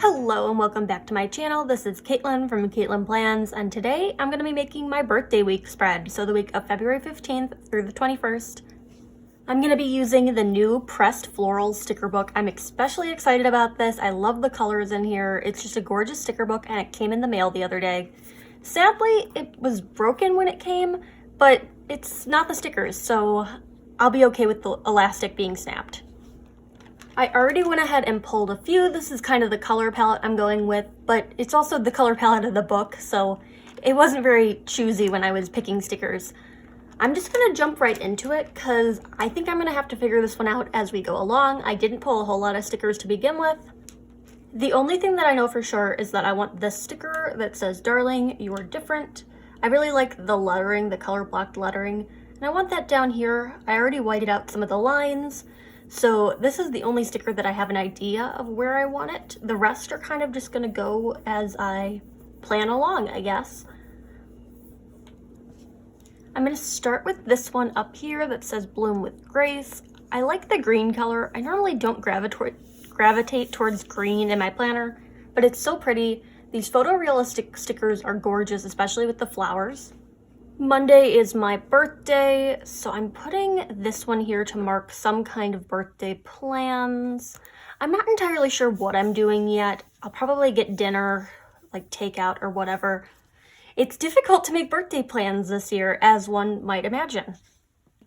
Hello and welcome back to my channel. This is Caitlin from Caitlin Plans, and today I'm going to be making my birthday week spread, so the week of February 15th through the 21st. I'm going to be using the new pressed Florals sticker book. I'm especially excited about this. I love the colors in here. It's just a gorgeous sticker book and it came in the mail the other day. Sadly, it was broken when it came, but it's not the stickers, so I'll be okay with the elastic being snapped. I already went ahead and pulled a few. This is kind of the color palette I'm going with, but it's also the color palette of the book, so it wasn't very choosy when I was picking stickers. I'm just gonna jump right into it because I think I'm gonna have to figure this one out as we go along. I didn't pull a whole lot of stickers to begin with. The only thing that I know for sure is that I want this sticker that says, "Darling, you are different." I really like the lettering, the color blocked lettering, and I want that down here. I already whited out some of the lines. So this is the only sticker that I have an idea of where I want it. The rest are kind of just gonna go as I plan along, I guess. I'm gonna start with this one up here that says "Bloom with Grace." I like the green color. I normally don't gravitate towards green in my planner, but it's so pretty. These photorealistic stickers are gorgeous, especially with the flowers. Monday is my birthday, so I'm putting this one here to mark some kind of birthday plans. I'm not entirely sure what I'm doing yet. I'll probably get dinner, like takeout or whatever. It's difficult to make birthday plans this year, as one might imagine.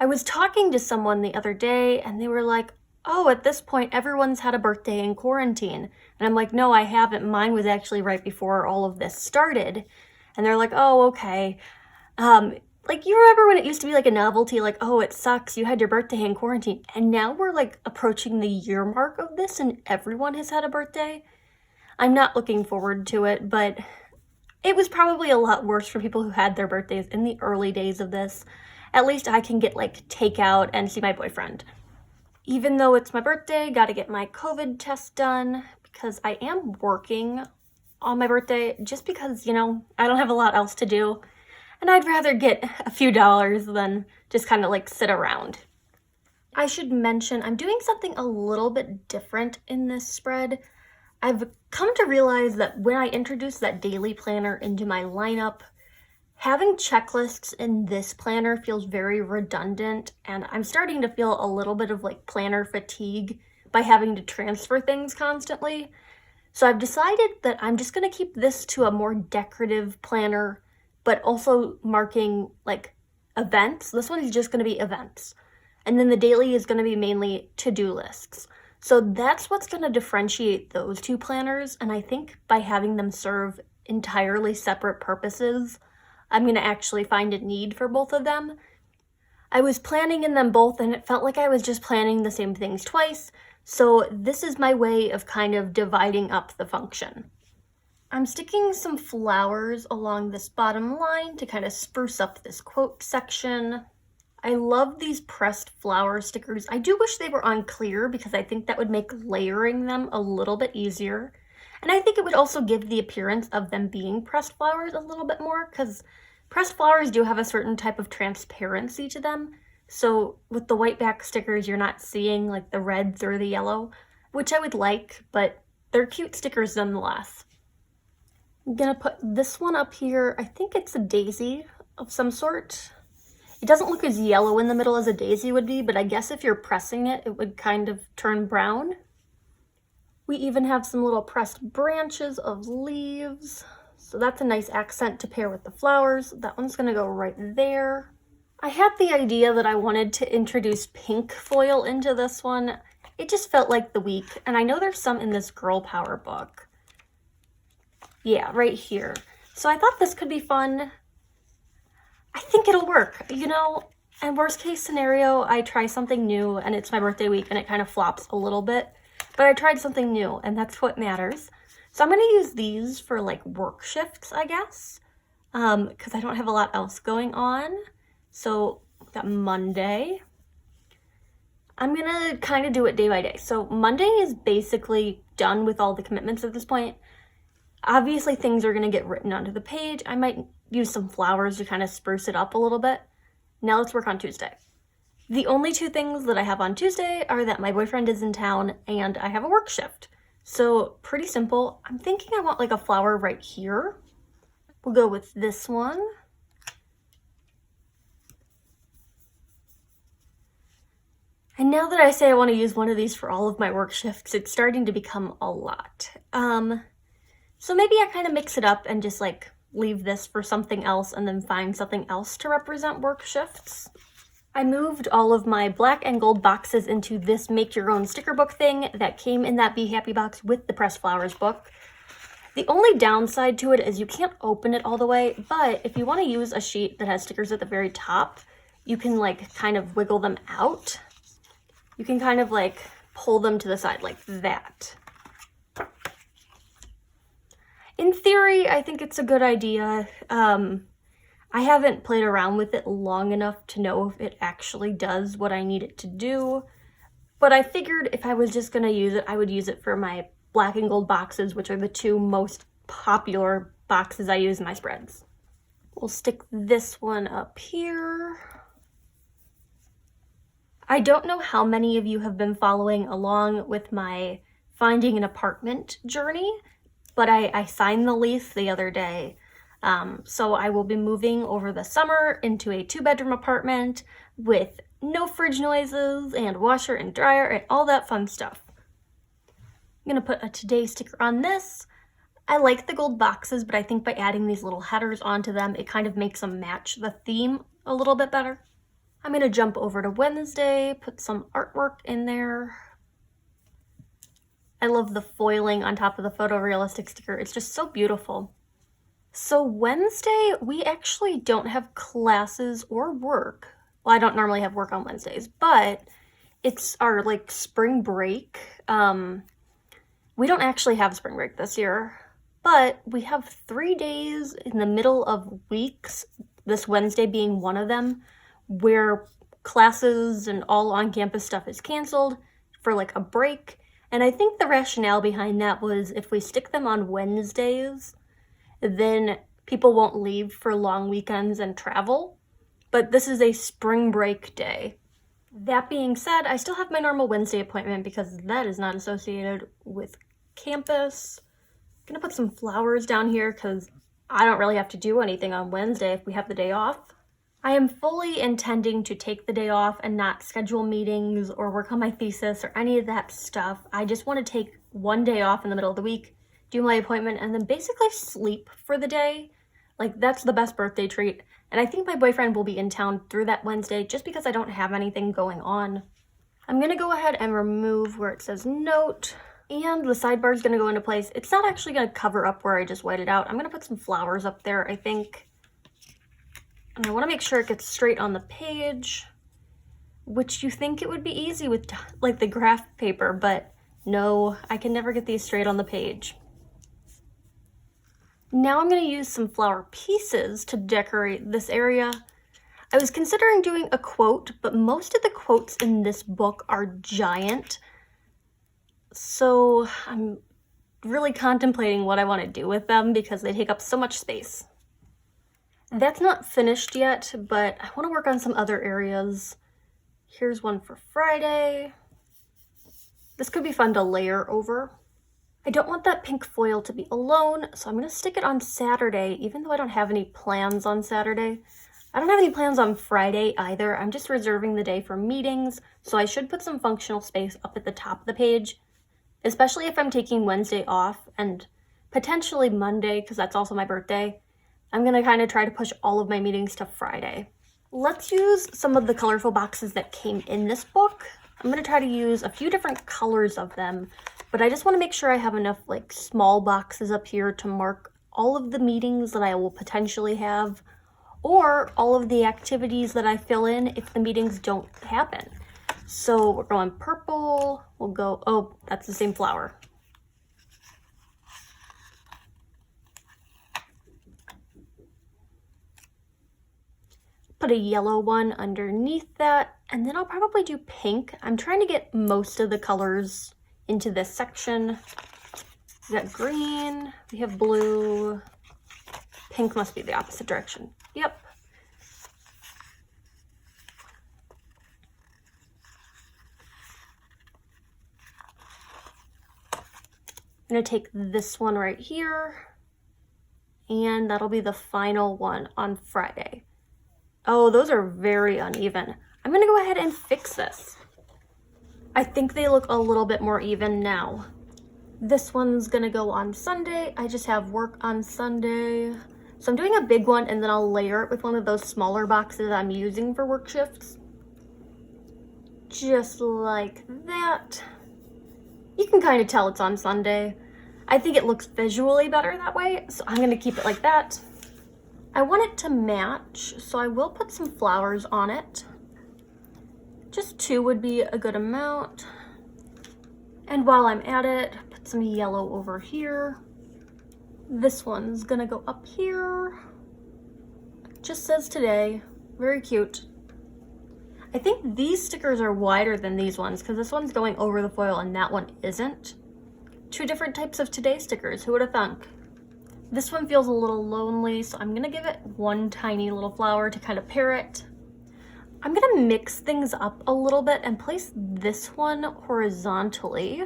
I was talking to someone the other day and they were like, "Oh, at this point everyone's had a birthday in quarantine." And I'm like, "No, I haven't. Mine was actually right before all of this started." And they're like, "Oh, okay." Like, you remember when it used to be like a novelty, like, "Oh, it sucks, you had your birthday in quarantine." And now we're like approaching the year mark of this and everyone has had a birthday. I'm not looking forward to it, but it was probably a lot worse for people who had their birthdays in the early days of this. At least I can get like takeout and see my boyfriend. Even though it's my birthday, gotta get my COVID test done because I am working on my birthday just because, you know, I don't have a lot else to do. And I'd rather get a few dollars than just kind of like sit around. I should mention I'm doing something a little bit different in this spread. I've come to realize that when I introduce that daily planner into my lineup, having checklists in this planner feels very redundant, and I'm starting to feel a little bit of like planner fatigue by having to transfer things constantly. So I've decided that I'm just going to keep this to a more decorative planner, but also marking like events. This one is just going to be events. And then the daily is going to be mainly to-do lists. So that's what's going to differentiate those two planners. And I think by having them serve entirely separate purposes, I'm going to actually find a need for both of them. I was planning in them both and it felt like I was just planning the same things twice. So this is my way of kind of dividing up the function. I'm sticking some flowers along this bottom line to kind of spruce up this quote section. I love these pressed flower stickers. I do wish they were on clear because I think that would make layering them a little bit easier. And I think it would also give the appearance of them being pressed flowers a little bit more because pressed flowers do have a certain type of transparency to them. So with the white back stickers, you're not seeing like the reds or the yellow, which I would like, but they're cute stickers nonetheless. I'm gonna put this one up here. I think it's a daisy of some sort. It doesn't look as yellow in the middle as a daisy would be, but I guess if you're pressing it, it would kind of turn brown. We even have some little pressed branches of leaves. So that's a nice accent to pair with the flowers. That one's gonna go right there. I had the idea that I wanted to introduce pink foil into this one. It just felt like the week, and I know there's some in this Girl Power book. Yeah, right here. So I thought this could be fun. I think it'll work, you know, and worst case scenario, I try something new and it's my birthday week and it kind of flops a little bit, but I tried something new and that's what matters. So I'm going to use these for like work shifts, I guess, because I don't have a lot else going on. So we've got Monday. I'm going to kind of do it day by day. So Monday is basically done with all the commitments at this point. Obviously, things are going to get written onto the page. I might use some flowers to kind of spruce it up a little bit. Now let's work on Tuesday. The only two things that I have on Tuesday are that my boyfriend is in town and I have a work shift. So pretty simple. I'm thinking I want like a flower right here. We'll go with this one. And now that I say I want to use one of these for all of my work shifts, it's starting to become a lot. So maybe I kind of mix it up and just like leave this for something else and then find something else to represent work shifts. I moved all of my black and gold boxes into this make your own sticker book thing that came in that Be Happy box with the Pressed Flowers book. The only downside to it is you can't open it all the way, but if you want to use a sheet that has stickers at the very top, you can like kind of wiggle them out. You can kind of like pull them to the side like that. In theory, I think it's a good idea. I haven't played around with it long enough to know if it actually does what I need it to do, but I figured if I was just gonna use it, I would use it for my black and gold boxes, which are the two most popular boxes I use in my spreads. We'll stick this one up here. I don't know how many of you have been following along with my finding an apartment journey, but I signed the lease the other day. So I will be moving over the summer into a 2-bedroom apartment with no fridge noises and washer and dryer and all that fun stuff. I'm gonna put a today sticker on this. I like the gold boxes, but I think by adding these little headers onto them, it kind of makes them match the theme a little bit better. I'm gonna jump over to Wednesday, put some artwork in there. I love the foiling on top of the photorealistic sticker. It's just so beautiful. So Wednesday, we actually don't have classes or work. Well, I don't normally have work on Wednesdays, but it's our like spring break. We don't actually have spring break this year, but we have 3 days in the middle of weeks, this Wednesday being one of them, where classes and all on-campus stuff is canceled for like a break. And I think the rationale behind that was if we stick them on Wednesdays, then people won't leave for long weekends and travel. But this is a spring break day. That being said, I still have my normal Wednesday appointment because that is not associated with campus. I'm gonna put some flowers down here because I don't really have to do anything on Wednesday if we have the day off. I am fully intending to take the day off and not schedule meetings or work on my thesis or any of that stuff. I just want to take one day off in the middle of the week, do my appointment, and then basically sleep for the day. Like, that's the best birthday treat. And I think my boyfriend will be in town through that Wednesday just because I don't have anything going on. I'm gonna go ahead and remove where it says note, and the sidebar is gonna go into place. It's not actually gonna cover up where I just whited out. I'm gonna put some flowers up there, I think. And I want to make sure it gets straight on the page, which you think it would be easy with like the graph paper, but no, I can never get these straight on the page. Now I'm going to use some flower pieces to decorate this area. I was considering doing a quote, but most of the quotes in this book are giant. So I'm really contemplating what I want to do with them because they take up so much space. That's not finished yet, but I want to work on some other areas. Here's one for Friday. This could be fun to layer over. I don't want that pink foil to be alone, so I'm going to stick it on Saturday, even though I don't have any plans on Saturday. I don't have any plans on Friday either. I'm just reserving the day for meetings, so I should put some functional space up at the top of the page, especially if I'm taking Wednesday off and potentially Monday, because that's also my birthday. I'm gonna kind of try to push all of my meetings to Friday. Let's use some of the colorful boxes that came in this book. I'm gonna try to use a few different colors of them, but I just wanna make sure I have enough like small boxes up here to mark all of the meetings that I will potentially have, or all of the activities that I fill in if the meetings don't happen. So we're going purple, we'll go, oh, that's the same flower. Put a yellow one underneath that, and then I'll probably do pink. I'm trying to get most of the colors into this section. We got green, we have blue, pink must be the opposite direction. Yep. I'm gonna take this one right here, and that'll be the final one on Friday. Oh, those are very uneven. I'm gonna go ahead and fix this. I think they look a little bit more even now. This one's gonna go on Sunday. I just have work on Sunday. So I'm doing a big one and then I'll layer it with one of those smaller boxes I'm using for work shifts. Just like that. You can kind of tell it's on Sunday. I think it looks visually better that way, so I'm gonna keep it like that. I want it to match, so I will put some flowers on it. Just 2 would be a good amount. And while I'm at it, put some yellow over here. This one's gonna go up here. Just says today, very cute. I think these stickers are wider than these ones because this one's going over the foil and that one isn't. 2 different types of today stickers, who would have thunk? This one feels a little lonely, so I'm gonna give it 1 tiny little flower to kind of pair it. I'm gonna mix things up a little bit and place this one horizontally.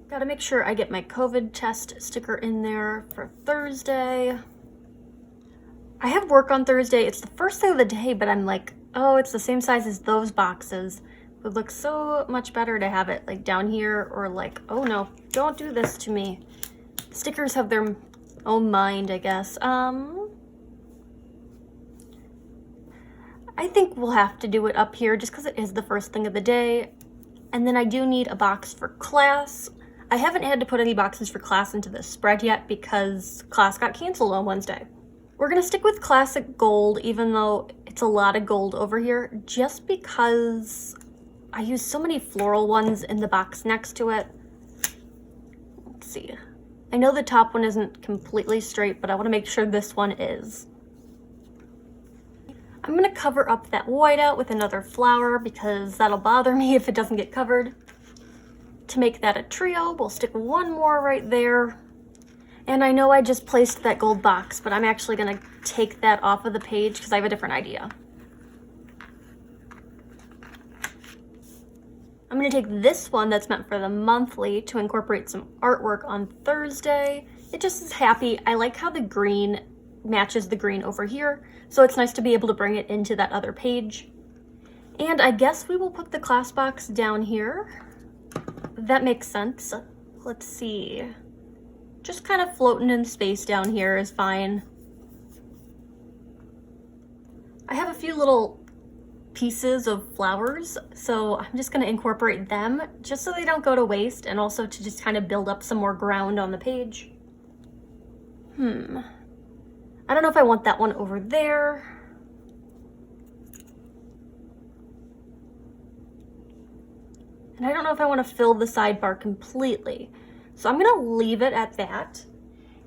Gotta make sure I get my COVID test sticker in there for Thursday. I have work on Thursday. It's the first day of the day, but I'm like, oh, it's the same size as those boxes. It would look so much better to have it like down here, or like, oh no, don't do this to me. Stickers have their own mind, I guess. I think we'll have to do it up here just because it is the first thing of the day. And then I do need a box for class. I haven't had to put any boxes for class into this spread yet because class got canceled on Wednesday. We're gonna stick with classic gold, even though it's a lot of gold over here, just because I use so many floral ones in the box next to it. Let's see. I know the top one isn't completely straight, but I wanna make sure this one is. I'm gonna cover up that whiteout with another flower because that'll bother me if it doesn't get covered. To make that a trio, we'll stick 1 more right there. And I know I just placed that gold box, but I'm actually gonna take that off of the page because I have a different idea. I'm gonna take this one that's meant for the monthly to incorporate some artwork on Thursday. It just is happy. I like how the green matches the green over here, so it's nice to be able to bring it into that other page. And I guess we will put the class box down here. That makes sense. Let's see. Just kind of floating in space down here is fine. I have a few little pieces of flowers, so I'm just going to incorporate them just so they don't go to waste, and also to just kind of build up some more ground on the page. I don't know if I want that one over there. And I don't know if I want to fill the sidebar completely. So I'm gonna leave it at that.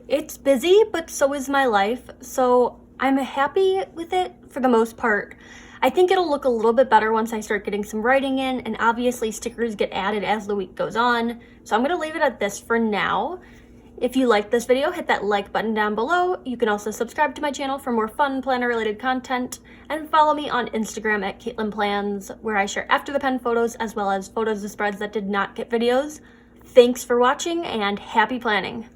It's busy, but so is my life. So I'm happy with it for the most part. I think it'll look a little bit better once I start getting some writing in, and obviously stickers get added as the week goes on. So I'm gonna leave it at this for now. If you liked this video, hit that like button down below. You can also subscribe to my channel for more fun planner related content, and follow me on Instagram at Caitlin Plans, where I share after the pen photos as well as photos of spreads that did not get videos. Thanks for watching and happy planning.